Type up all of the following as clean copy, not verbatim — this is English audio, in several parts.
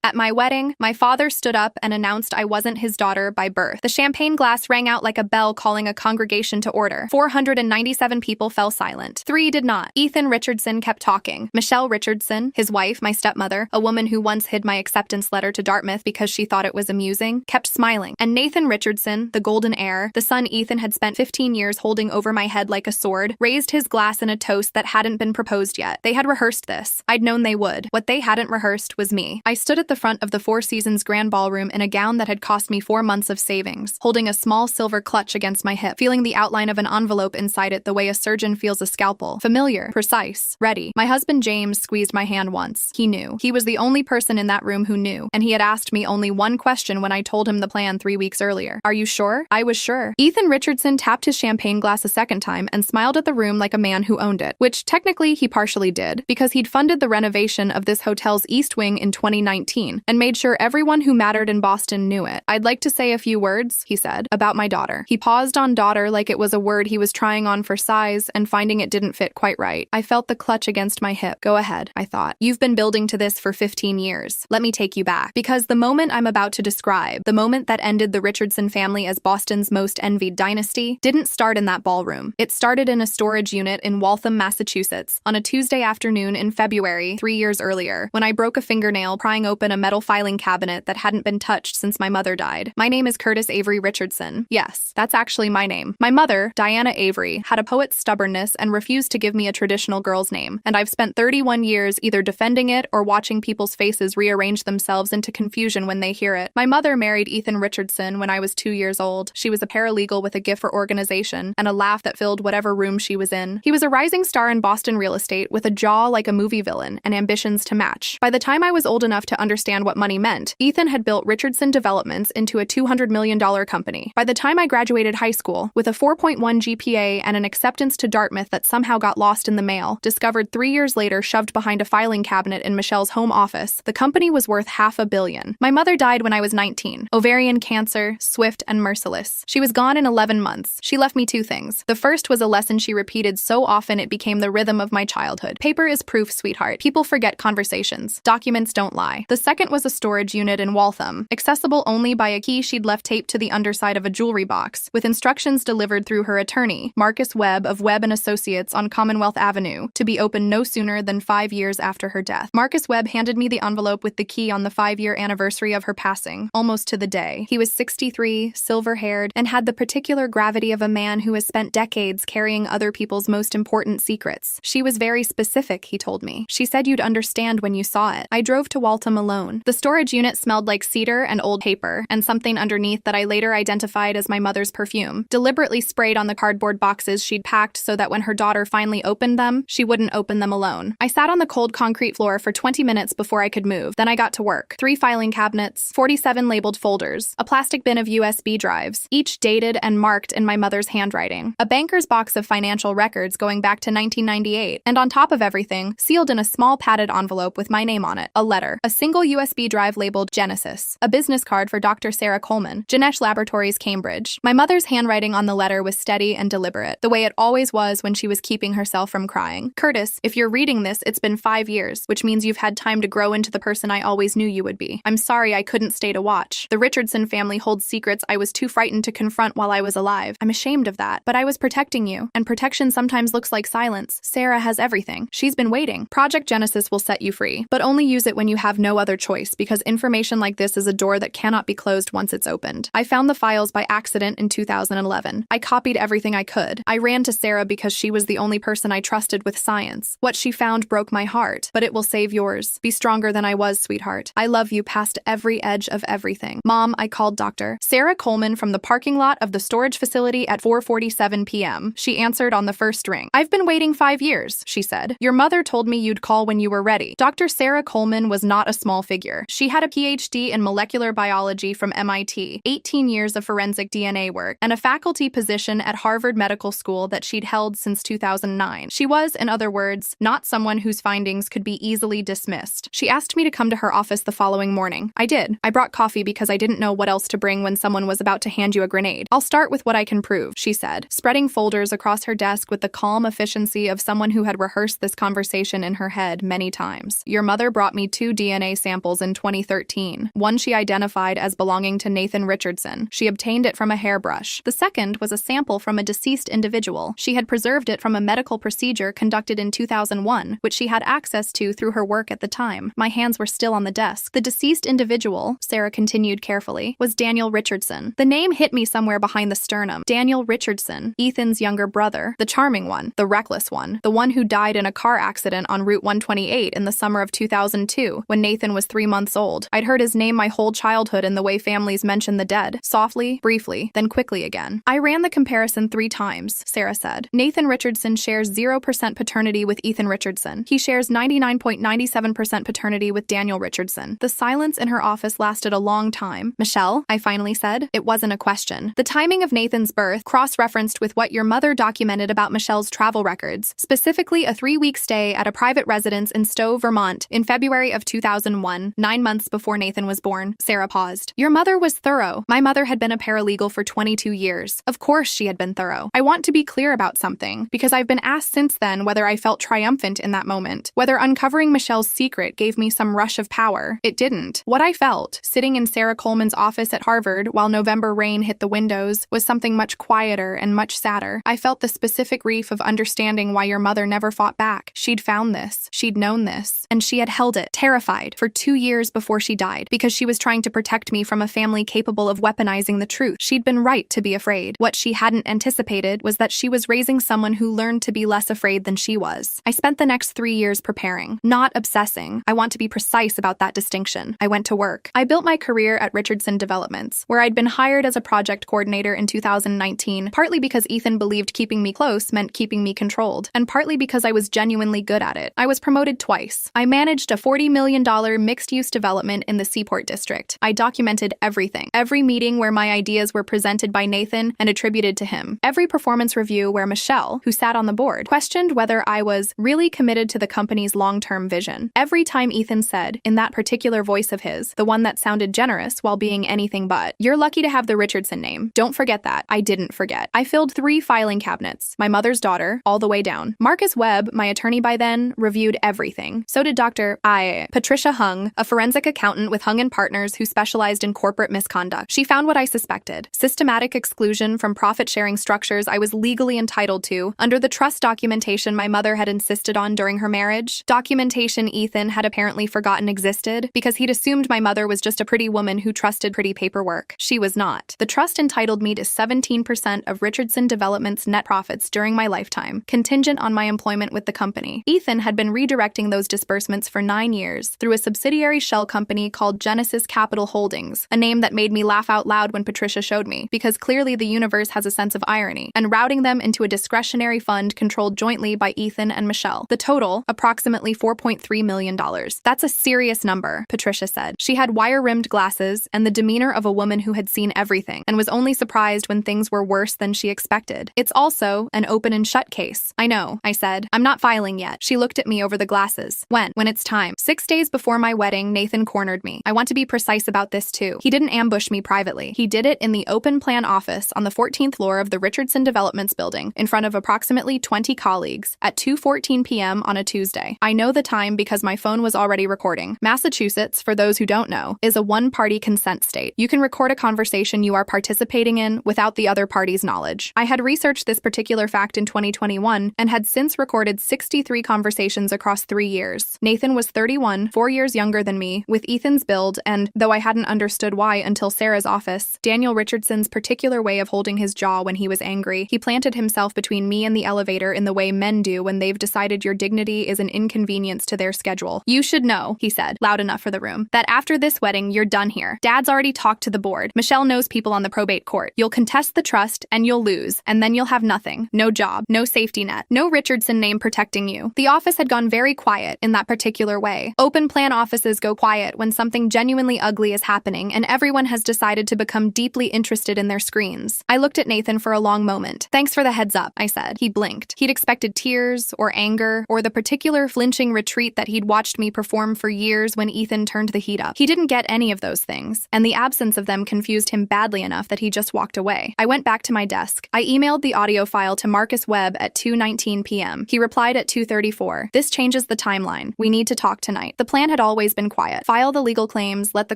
At my wedding, my father stood up and announced I wasn't his daughter by birth. The champagne glass rang out like a bell calling a congregation to order. 497 people fell silent. 3 did not. Ethan Richardson kept talking. Michelle Richardson, his wife, my stepmother, a woman who once hid my acceptance letter to Dartmouth because she thought it was amusing, kept smiling. And Nathan Richardson, the golden heir, the son Ethan had spent 15 years holding over my head like a sword, raised his glass in a toast that hadn't been proposed yet. They had rehearsed this. I'd known they would. What they hadn't rehearsed was me. I stood at the front of the Four Seasons Grand Ballroom in a gown that had cost me 4 months of savings, holding a small silver clutch against my hip, feeling the outline of an envelope inside it the way a surgeon feels a scalpel. Familiar, precise, ready. My husband James squeezed my hand once. He knew. He was the only person in that room who knew, and he had asked me only one question when I told him the plan 3 weeks earlier. Are you sure? I was sure. Ethan Richardson tapped his champagne glass a second time and smiled at the room like a man who owned it, which technically he partially did, because he'd funded the renovation of this hotel's East Wing in 2019 and made sure everyone who mattered in Boston knew it. I'd like to say a few words, he said, about my daughter. He paused on daughter like it was a word he was trying on for size and finding it didn't fit quite right. I felt the clutch against my hip. Go ahead, I thought. You've been building to this for 15 years. Let me take you back. Because the moment I'm about to describe, the moment that ended the Richardson family as Boston's most envied dynasty, didn't start in that ballroom. It started in a storage unit in Waltham, Massachusetts, on a Tuesday afternoon in February 3 years earlier, when I broke a fingernail prying open a metal filing cabinet that hadn't been touched since my mother died. My name is Curtis Avery Richardson. Yes, that's actually my name. My mother, Diana Avery, had a poet's stubbornness and refused to give me a traditional girl's name, and I've spent 31 years either defending it or watching people's faces rearrange themselves into confusion when they hear it. My mother married Ethan Richardson when I was 2 years old. She was a paralegal with a gift for organization and a laugh that filled whatever room she was in. He was a rising star in Boston real estate with a jaw like a movie villain and ambitions to match. By the time I was old enough to understand what money meant, Ethan had built Richardson Developments into a $200 million company. By the time I graduated high school, with a 4.1 GPA and an acceptance to Dartmouth that somehow got lost in the mail, discovered 3 years later shoved behind a filing cabinet in Michelle's home office, the company was worth $500 million. My mother died when I was 19. Ovarian cancer, swift and merciless. She was gone in 11 months. She left me 2 things. The first was a lesson she repeated so often it became the rhythm of my childhood. Paper is proof, sweetheart. People forget conversations. Documents don't lie. The second was a storage unit in Waltham, accessible only by a key she'd left taped to the underside of a jewelry box, with instructions delivered through her attorney, Marcus Webb of Webb & Associates on Commonwealth Avenue, to be opened no sooner than 5 years after her death. Marcus Webb handed me the envelope with the key on the 5-year anniversary of her passing, almost to the day. He was 63, silver-haired, and had the particular gravity of a man who has spent decades carrying other people's most important secrets. She was very specific, he told me. She said you'd understand when you saw it. I drove to Waltham alone. The storage unit smelled like cedar and old paper, and something underneath that I later identified as my mother's perfume, deliberately sprayed on the cardboard boxes she'd packed so that when her daughter finally opened them, she wouldn't open them alone. I sat on the cold concrete floor for 20 minutes before I could move. Then I got to work. 3 filing cabinets, 47 labeled folders, a plastic bin of USB drives, each dated and marked in my mother's handwriting, a banker's box of financial records going back to 1998, and on top of everything, sealed in a small padded envelope with my name on it, a letter, a single USB drive labeled Genesis, a business card for Dr. Sarah Coleman, Ganesh Laboratories, Cambridge. My mother's handwriting on the letter was steady and deliberate, the way it always was when she was keeping herself from crying. Curtis, if you're reading this, it's been 5 years, which means you've had time to grow into the person I always knew you would be. I'm sorry I couldn't stay to watch. The Richardson family holds secrets I was too frightened to confront while I was alive. I'm ashamed of that, but I was protecting you, and protection sometimes looks like silence. Sarah has everything. She's been waiting. Project Genesis will set you free, but only use it when you have no other choice, because information like this is a door that cannot be closed once it's opened. I found the files by accident in 2011. I copied everything I could. I ran to Sarah because she was the only person I trusted with science. What she found broke my heart, but it will save yours. Be stronger than I was, sweetheart. I love you past every edge of everything. Mom, I called Dr. Sarah Coleman from the parking lot of the storage facility at 4:47 p.m. She answered on the first ring. I've been waiting 5 years, she said. Your mother told me you'd call when you were ready. Dr. Sarah Coleman was not a small figure. She had a PhD in molecular biology from MIT, 18 years of forensic DNA work, and a faculty position at Harvard Medical School that she'd held since 2009. She was, in other words, not someone whose findings could be easily dismissed. She asked me to come to her office the following morning. I did. I brought coffee because I didn't know what else to bring when someone was about to hand you a grenade. I'll start with what I can prove, she said, spreading folders across her desk with the calm efficiency of someone who had rehearsed this conversation in her head many times. Your mother brought me 2 DNA samples samples in 2013. One she identified as belonging to Nathan Richardson. She obtained it from a hairbrush. The second was a sample from a deceased individual. She had preserved it from a medical procedure conducted in 2001, which she had access to through her work at the time. My hands were still on the desk. The deceased individual, Sarah continued carefully, was Daniel Richardson. The name hit me somewhere behind the sternum. Daniel Richardson, Ethan's younger brother, the charming one, the reckless one, the one who died in a car accident on Route 128 in the summer of 2002, when Nathan was 3 months old. I'd heard his name my whole childhood in the way families mention the dead, softly, briefly, then quickly again. I ran the comparison 3 times, Sarah said. Nathan Richardson shares 0% paternity with Ethan Richardson. He shares 99.97% paternity with Daniel Richardson. The silence in her office lasted a long time. Michelle, I finally said. It wasn't a question. The timing of Nathan's birth cross-referenced with what your mother documented about Michelle's travel records, specifically a 3-week stay at a private residence in Stowe, Vermont, in February of 2001, 9 months before Nathan was born. Sarah paused. Your mother was thorough. My mother had been a paralegal for 22 years. Of course she had been thorough. I want to be clear about something, because I've been asked since then whether I felt triumphant in that moment, whether uncovering Michelle's secret gave me some rush of power. It didn't. What I felt, sitting in Sarah Coleman's office at Harvard while November rain hit the windows, was something much quieter and much sadder. I felt the specific grief of understanding why your mother never fought back. She'd found this, she'd known this, and she had held it, terrified, for 2 years before she died, because she was trying to protect me from a family capable of weaponizing the truth. She'd been right to be afraid. What she hadn't anticipated was that she was raising someone who learned to be less afraid than she was. I spent the next 3 years preparing, not obsessing. I want to be precise about that distinction. I went to work. I built my career at Richardson Developments, where I'd been hired as a project coordinator in 2019, partly because Ethan believed keeping me close meant keeping me controlled, and partly because I was genuinely good at it. I was promoted twice. I managed a $40 million mixed-use development in the Seaport District. I documented everything. Every meeting where my ideas were presented by Nathan and attributed to him. Every performance review where Michelle, who sat on the board, questioned whether I was really committed to the company's long-term vision. Every time Ethan said, in that particular voice of his, the one that sounded generous while being anything but, "You're lucky to have the Richardson name. Don't forget that." I didn't forget. I filled 3 filing cabinets. My mother's daughter, all the way down. Marcus Webb, my attorney by then, reviewed everything. So did Patricia Hung, a forensic accountant with Hung & Partners who specialized in corporate misconduct. She found what I suspected. Systematic exclusion from profit-sharing structures I was legally entitled to under the trust documentation my mother had insisted on during her marriage. Documentation Ethan had apparently forgotten existed because he'd assumed my mother was just a pretty woman who trusted pretty paperwork. She was not. The trust entitled me to 17% of Richardson Development's net profits during my lifetime, contingent on my employment with the company. Ethan had been redirecting those disbursements for 9 years through a subsidiary shell company called Genesis Capital Holdings, a name that made me laugh out loud when Patricia showed me, because clearly the universe has a sense of irony, and routing them into a discretionary fund controlled jointly by Ethan and Michelle. The total, approximately $4.3 million. That's a serious number, Patricia said. She had wire-rimmed glasses and the demeanor of a woman who had seen everything and was only surprised when things were worse than she expected. It's also an open and shut case. I know, I said. I'm not filing yet. She looked at me over the glasses. When it's time. 6 days before my wedding, Nathan cornered me. I want to be precise about this too. He didn't ambush me privately. He did it in the open plan office on the 14th floor of the Richardson Developments building, in front of approximately 20 colleagues, at 2:14 p.m. on a Tuesday. I know the time because my phone was already recording. Massachusetts, for those who don't know, is a one-party consent state. You can record a conversation you are participating in without the other party's knowledge. I had researched this particular fact in 2021 and had since recorded 63 conversations across 3 years. Nathan was 31, 4 years younger than me, with Ethan's build and, though I hadn't understood why until Sarah's office, Daniel Richardson's particular way of holding his jaw when he was angry, he planted himself between me and the elevator in the way men do when they've decided your dignity is an inconvenience to their schedule. "You should know," he said, loud enough for the room, "that after this wedding, you're done here. Dad's already talked to the board. Michelle knows people on the probate court. You'll contest the trust and you'll lose, and then you'll have nothing. No job, no safety net, no Richardson name protecting you." The office had gone very quiet in that particular way. Open plan offices go quiet when something genuinely ugly is happening and everyone has decided to become deeply interested in their screens. I looked at Nathan for a long moment. "Thanks for the heads up," I said. He blinked. He'd expected tears or anger or the particular flinching retreat that he'd watched me perform for years when Ethan turned the heat up. He didn't get any of those things, and the absence of them confused him badly enough that he just walked away. I went back to my desk. I emailed the audio file to Marcus Webb at 2:19 p.m. He replied at 2:34. "This changes the timeline. We need to talk tonight." The plan had always always been quiet. File the legal claims, let the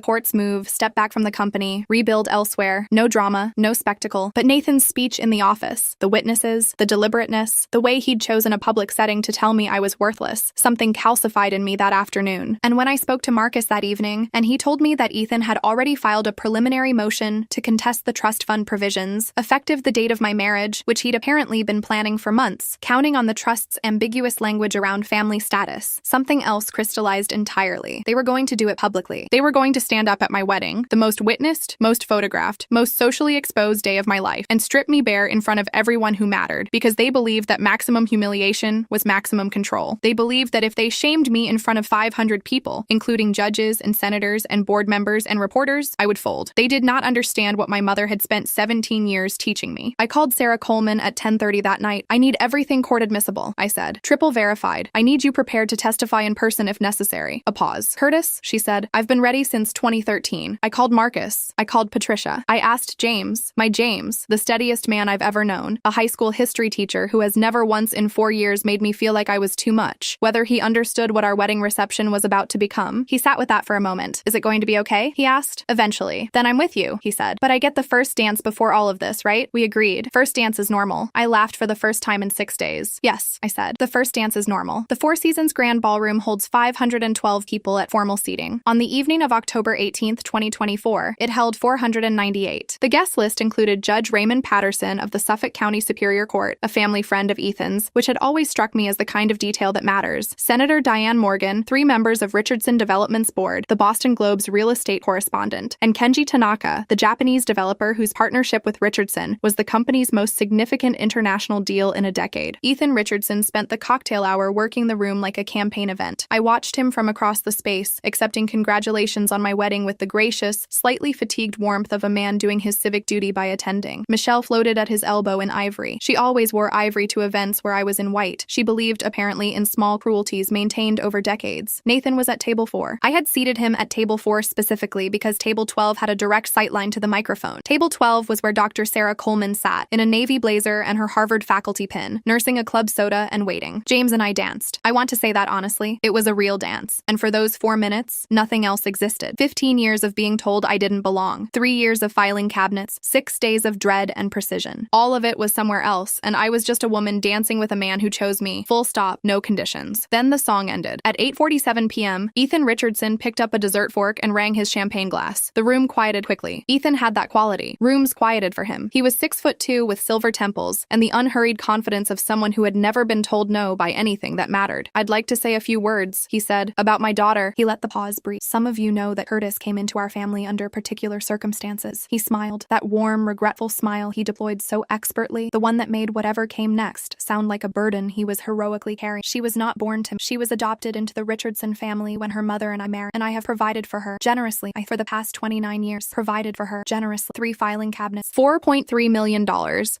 courts move, step back from the company, rebuild elsewhere. No drama, no spectacle. But Nathan's speech in the office, the witnesses, the deliberateness, the way he'd chosen a public setting to tell me I was worthless, something calcified in me that afternoon. And when I spoke to Marcus that evening, and he told me that Ethan had already filed a preliminary motion to contest the trust fund provisions, effective the date of my marriage, which he'd apparently been planning for months, counting on the trust's ambiguous language around family status, something else crystallized entirely. They were going to do it publicly. They were going to stand up at my wedding, the most witnessed, most photographed, most socially exposed day of my life, and strip me bare in front of everyone who mattered, because they believed that maximum humiliation was maximum control. They believed that if they shamed me in front of 500 people, including judges and senators and board members and reporters, I would fold. They did not understand what my mother had spent 17 years teaching me. I called Sarah Coleman at 10:30 that night. I need everything court admissible, I said. Triple verified. I need you prepared to testify in person if necessary. A pause. Curtis, she said, I've been ready since 2013. I called Marcus. I called Patricia. I asked James, my James, the steadiest man I've ever known, a high school history teacher who has never once in 4 years made me feel like I was too much, whether he understood what our wedding reception was about to become. He sat with that for a moment. Is it going to be okay? He asked. Eventually. Then I'm with you, he said. But I get the first dance before all of this, right? We agreed. First dance is normal. I laughed for the first time in 6 days. Yes, I said. The first dance is normal. The Four Seasons Grand Ballroom holds 512 people at formal seating. On the evening of October 18th, 2024, it held 498. The guest list included Judge Raymond Patterson of the Suffolk County Superior Court, a family friend of Ethan's, which had always struck me as the kind of detail that matters, Senator Diane Morgan, 3 members of Richardson Development's board, the Boston Globe's real estate correspondent, and Kenji Tanaka, the Japanese developer whose partnership with Richardson was the company's most significant international deal in a decade. Ethan Richardson spent the cocktail hour working the room like a campaign event. I watched him from across the space, accepting congratulations on my wedding with the gracious, slightly fatigued warmth of a man doing his civic duty by attending. Michelle floated at his elbow in ivory. She always wore ivory to events where I was in white. She believed, apparently, in small cruelties maintained over decades. Nathan was at table 4. I had seated him at table 4 specifically because table 12 had a direct sightline to the microphone. Table 12 was where Dr. Sarah Coleman sat, in a navy blazer and her Harvard faculty pin, nursing a club soda and waiting. James and I danced. I want to say that honestly. It was a real dance. And for those 4 minutes, nothing else existed. 15 years of being told I didn't belong. 3 years of filing cabinets. 6 days of dread and precision. All of it was somewhere else, and I was just a woman dancing with a man who chose me. Full stop, no conditions. Then the song ended. At 8:47 p.m., Ethan Richardson picked up a dessert fork and rang his champagne glass. The room quieted quickly. Ethan had that quality. Rooms quieted for him. He was 6'2" with silver temples and the unhurried confidence of someone who had never been told no by anything that mattered. I'd like to say a few words, he said, about my daughter. He let the pause breathe. Some of you know that Curtis came into our family under particular circumstances. He smiled. That warm, regretful smile he deployed so expertly, the one that made whatever came next sound like a burden he was heroically carrying. She was not born to me. She was adopted into the Richardson family when her mother and I married, and I have provided for her generously. For the past 29 years, provided for her generously. 3 filing cabinets. $4.3 million.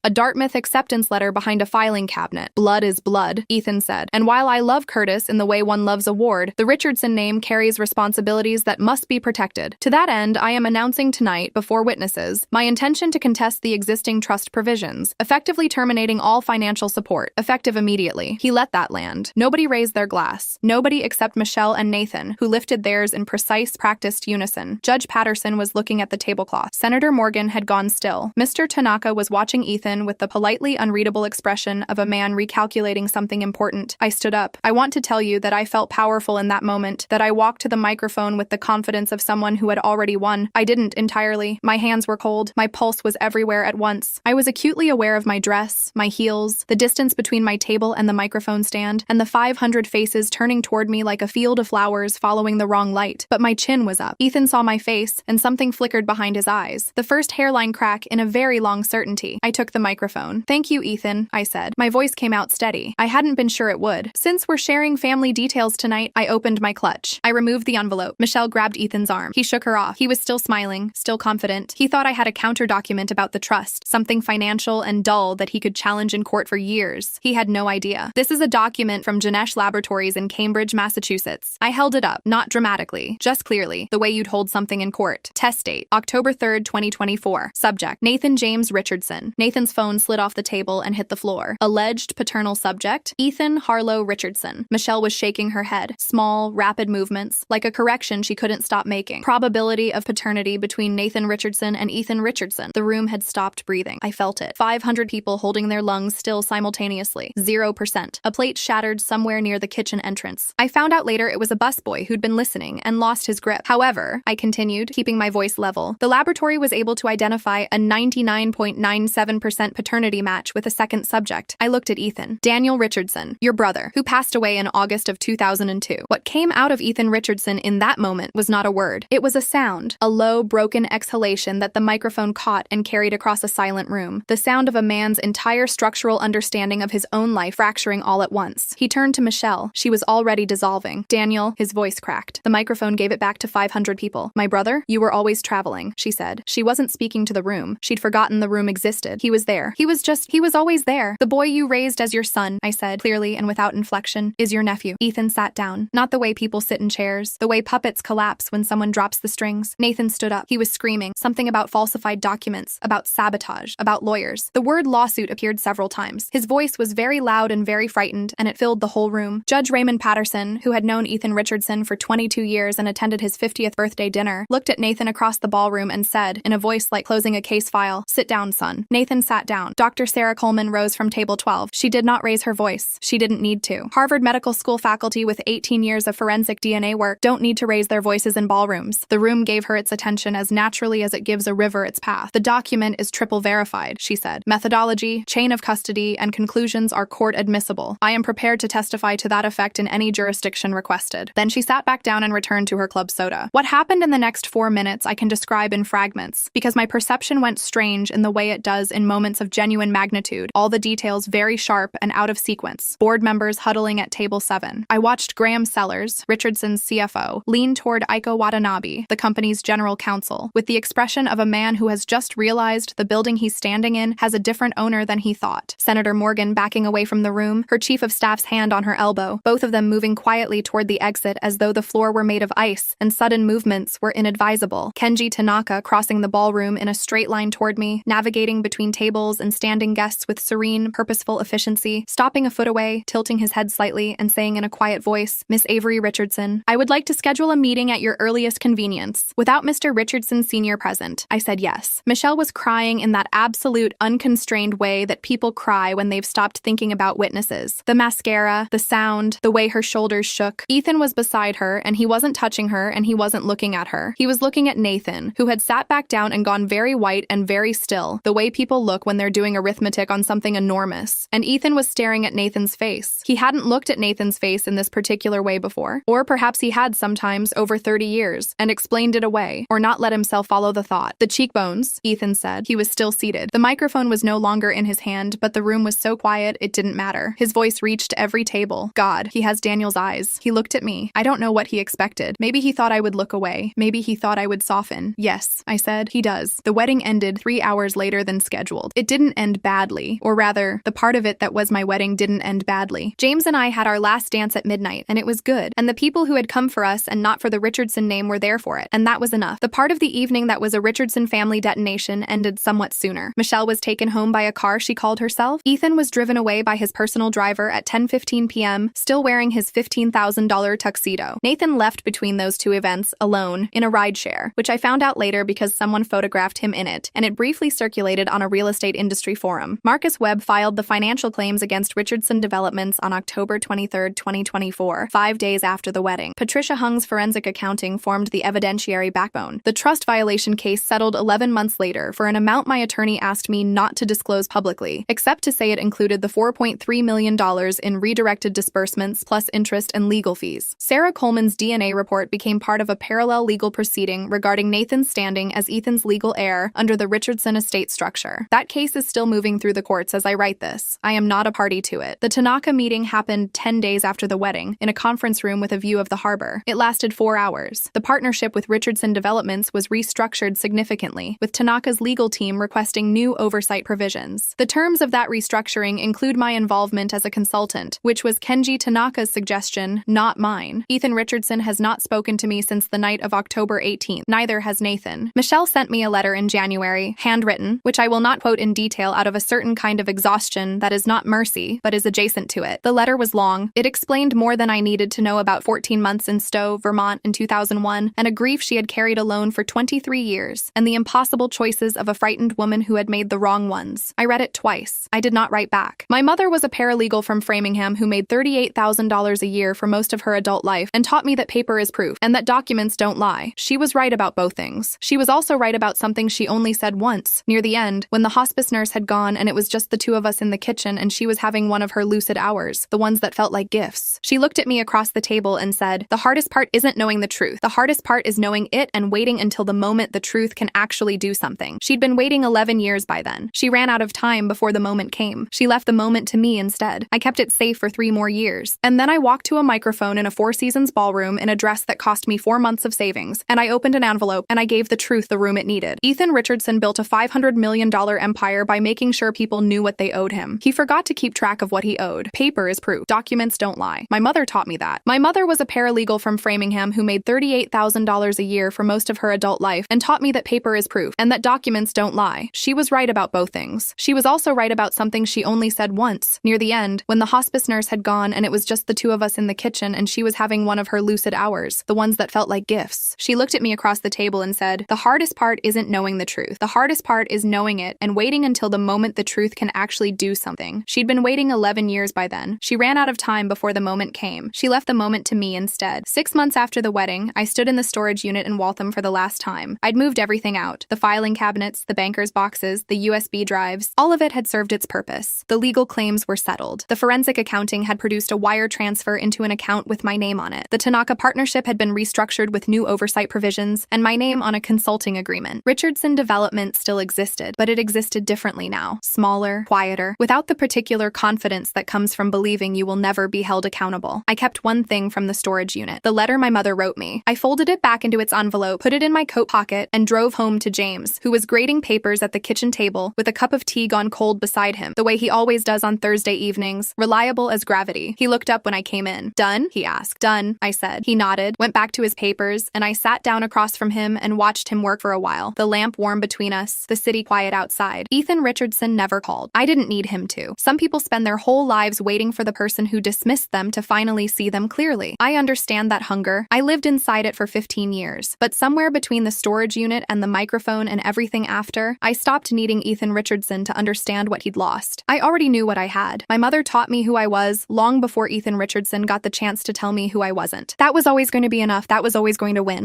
A Dartmouth acceptance letter behind a filing cabinet. Blood is blood, Ethan said. And while I love Curtis in the way one loves a ward, the Richardson name carries responsibilities that must be protected. To that end, I am announcing tonight, before witnesses, my intention to contest the existing trust provisions, effectively terminating all financial support, effective immediately. He let that land. Nobody raised their glass. Nobody except Michelle and Nathan, who lifted theirs in precise, practiced unison. Judge Patterson was looking at the tablecloth. Senator Morgan had gone still. Mr. Tanaka was watching Ethan with the politely unreadable expression of a man recalculating something important. I stood up. I want to tell you that I felt powerful in that moment, that I walked to the microphone with the confidence of someone who had already won. I didn't entirely. My hands were cold. My pulse was everywhere at once. I was acutely aware of my dress, my heels, the distance between my table and the microphone stand, and the 500 faces turning toward me like a field of flowers following the wrong light. But my chin was up. Ethan saw my face, and something flickered behind his eyes. The first hairline crack in a very long certainty. I took the microphone. Thank you, Ethan, I said. My voice came out steady. I hadn't been sure it would. Since we're sharing family details tonight, I opened my clutch. I removed the envelope. Michelle grabbed Ethan's arm. He shook her off. He was still smiling, still confident. He thought I had a counter document about the trust, something financial and dull that he could challenge in court for years. He had no idea. This is a document from Ganesh Laboratories in Cambridge, Massachusetts. I held it up, not dramatically, just clearly, the way you'd hold something in court. Test date, October 3rd, 2024. Subject, Nathan James Richardson. Nathan's phone slid off the table and hit the floor. Alleged paternal subject, Ethan Harlow Richardson. Michelle was shaking her head. Small, rapid movements, like a correction she couldn't stop making. Probability of paternity between Nathan Richardson and Ethan Richardson. The room had stopped breathing. I felt it. 500 people holding their lungs still simultaneously. 0%. A plate shattered somewhere near the kitchen entrance. I found out later it was a busboy who'd been listening and lost his grip. However, I continued, keeping my voice level, the laboratory was able to identify a 99.97% paternity match with a second subject. I looked at Ethan. Daniel Richardson, your brother, who passed away in August of 2002. What came out of Ethan Richardson in that moment was not a word. It was a sound, a low, broken exhalation that the microphone caught and carried across a silent room. The sound of a man's entire structural understanding of his own life fracturing all at once. He turned to Michelle. She was already dissolving. Daniel, his voice cracked. The microphone gave it back to 500 people. My brother, you were always traveling, she said. She wasn't speaking to the room. She'd forgotten the room existed. He was there. He was always there. The boy you raised as your son, I said, clearly and without inflection, is your nephew. Ethan sat down. Not the way people sit in chairs. The way puppets collapse when someone drops the strings. Nathan stood up. He was screaming. Something about falsified documents, about sabotage, about lawyers. The word lawsuit appeared several times. His voice was very loud and very frightened, and it filled the whole room. Judge Raymond Patterson, who had known Ethan Richardson for 22 years and attended his 50th birthday dinner, looked at Nathan across the ballroom and said, in a voice like closing a case file, "Sit down, son." Nathan sat down. Dr. Sarah Coleman rose from table 12. She did not raise her voice. She didn't need to. Harvard Medical School faculty with 18 years of forensic DNA work don't need to raise their voices in ballrooms. The room gave her its attention as naturally as it gives a river its path. The document is triple verified, she said. Methodology, chain of custody, and conclusions are court admissible. I am prepared to testify to that effect in any jurisdiction requested. Then she sat back down and returned to her club soda. What happened in the next 4 minutes I can describe in fragments, because my perception went strange in the way it does in moments of genuine magnitude, all the details very sharp and out of sequence. Board members huddling at table 7. I watched Graham Sellers, Richardson's CFO, lean toward Aiko Watanabe, the company's general counsel, with the expression of a man who has just realized the building he's standing in has a different owner than he thought. Senator Morgan backing away from the room, her chief of staff's hand on her elbow, both of them moving quietly toward the exit as though the floor were made of ice and sudden movements were inadvisable. Kenji Tanaka crossing the ballroom in a straight line toward me, navigating between tables and standing guests with serene, purposeful efficiency, stopping a foot away, tilting his head slightly, and saying in a quiet voice, "Miss Avery Richardson, I would like to schedule a meeting at your earliest convenience, without Mr. Richardson Sr. present." I said yes. Michelle was crying in that absolute, unconstrained way that people cry when they've stopped thinking about witnesses. The mascara, the sound, the way her shoulders shook. Ethan was beside her, and he wasn't touching her, and he wasn't looking at her. He was looking at Nathan, who had sat back down and gone very white and very still, the way people look when they're doing arithmetic on something enormous. And Ethan was staring at Nathan's face. He hadn't looked at Nathan's face in this particular way before. Or perhaps he had sometimes over 30 years, and explained it away, or not let himself follow the thought. The cheekbones, Ethan said. He was still seated. The microphone was no longer in his hand, but the room was so quiet it didn't matter. His voice reached every table. God, he has Daniel's eyes. He looked at me. I don't know what he expected. Maybe he thought I would look away. Maybe he thought I would soften. Yes, I said, he does. The wedding ended 3 hours later than scheduled. It didn't end badly, or rather, the part of it that was my wedding didn't end badly. James and I had our last dance at midnight, and it was good. And the people who had come for us and not for the Richardson name were there for it, and that was enough. The part of the evening that was a Richardson family detonation ended somewhat sooner. Michelle was taken home by a car she called herself. Ethan was driven away by his personal driver at 10:15 p.m., still wearing his $15,000 tuxedo. Nathan left between those two events alone in a rideshare, which I found out later because someone photographed him in it, and it briefly circulated on a real estate industry forum. Marcus Webb filed the financial claims against Richardson Developments on October 23, 2024, 5 days after the wedding. Patricia Hung's forensic accounting formed the evidentiary backbone. The trust violation case settled 11 months later for an amount my attorney asked me not to disclose publicly, except to say it included the $4.3 million in redirected disbursements plus interest and legal fees. Sarah Coleman's DNA report became part of a parallel legal proceeding regarding Nathan's standing as Ethan's legal heir under the Richardson estate structure. That case is still moving through the courts as I write this. I am not a party to it. The Tanaka meeting happened 10 days after the wedding, in a conference room with a view of the harbor. It lasted 4 hours. The partnership with Richardson Developments was restructured significantly, with Tanaka's legal team requesting new oversight provisions. The terms of that restructuring include my involvement as a consultant, which was Kenji Tanaka's suggestion, not mine. Ethan Richardson has not spoken to me since the night of October 18th. Neither has Nathan. Michelle sent me a letter in January, handwritten, which I will not quote in detail out of a certain kind of exhaustion that is not mercy, but is adjacent to it. The letter was long. It explained more than I needed to know about 14 14 months in Stowe, Vermont in 2001, and a grief she had carried alone for 23 years, and the impossible choices of a frightened woman who had made the wrong ones. I read it twice. I did not write back. My mother was a paralegal from Framingham who made $38,000 a year for most of her adult life and taught me that paper is proof and that documents don't lie. She was right about both things. She was also right about something she only said once, near the end, when the hospice nurse had gone and it was just the two of us in the kitchen and she was having one of her lucid hours, the ones that felt like gifts. She looked at me across the table and said, "The hardest part isn't knowing the truth. The hardest part is knowing it and waiting until the moment the truth can actually do something." She'd been waiting 11 years by then. She ran out of time before the moment came. She left the moment to me instead. I kept it safe for 3 more years. And then I walked to a microphone in a Four Seasons ballroom in a dress that cost me 4 months of savings, and I opened an envelope and I gave the truth the room it needed. Ethan Richardson built a $500 million empire by making sure people knew what they owed him. He forgot to keep track of what he owed. Paper is proof. Documents don't lie. My mother taught me that. My mother was a paralegal from Framingham who made $38,000 a year for most of her adult life and taught me that paper is proof and that documents don't lie. She was right about both things. She was also right about something she only said once, near the end, when the hospice nurse had gone and it was just the two of us in the kitchen and she was having one of her lucid hours, the ones that felt like gifts. She looked at me across the table and said, "The hardest part isn't knowing the truth. The hardest part is knowing it and waiting until the moment the truth can actually do something." She'd been waiting 11 years by then. She ran out of time before the moment came. She left the moment to me instead. 6 months after the wedding, I stood in the storage unit in Waltham for the last time. I'd moved everything out. The filing cabinets, the banker's boxes, the USB drives. All of it had served its purpose. The legal claims were settled. The forensic accounting had produced a wire transfer into an account with my name on it. The Tanaka partnership had been restructured with new oversight provisions and my name on a consulting agreement. Richardson Development still existed, but it existed differently now. Smaller, quieter, without the particular confidence that comes from believing you will never be held accountable. I kept one thing from the storage unit, the letter my mother wrote me. I folded it back into its envelope, put it in my coat pocket, and drove home to James, who was grading papers at the kitchen table with a cup of tea gone cold beside him, the way he always does on Thursday evenings, reliable as gravity. He looked up when I came in. "Done?" he asked. "Done," I said. He nodded, went back to his papers, and I sat down across from him and watched him work for a while, the lamp warm between us, the city quiet outside. Ethan Richardson never called. I didn't need him to. Some people spend their whole lives waiting for the person who dismissed them to finally see them clearly. I understand that hunger. I lived inside it for 15 years. But somewhere between the storage unit and the microphone and everything after, I stopped needing Ethan Richardson to understand what he'd lost. I already knew what I had. My mother taught me who I was long before Ethan Richardson got the chance to tell me who I wasn't. That was always going to be enough. That was always going to win.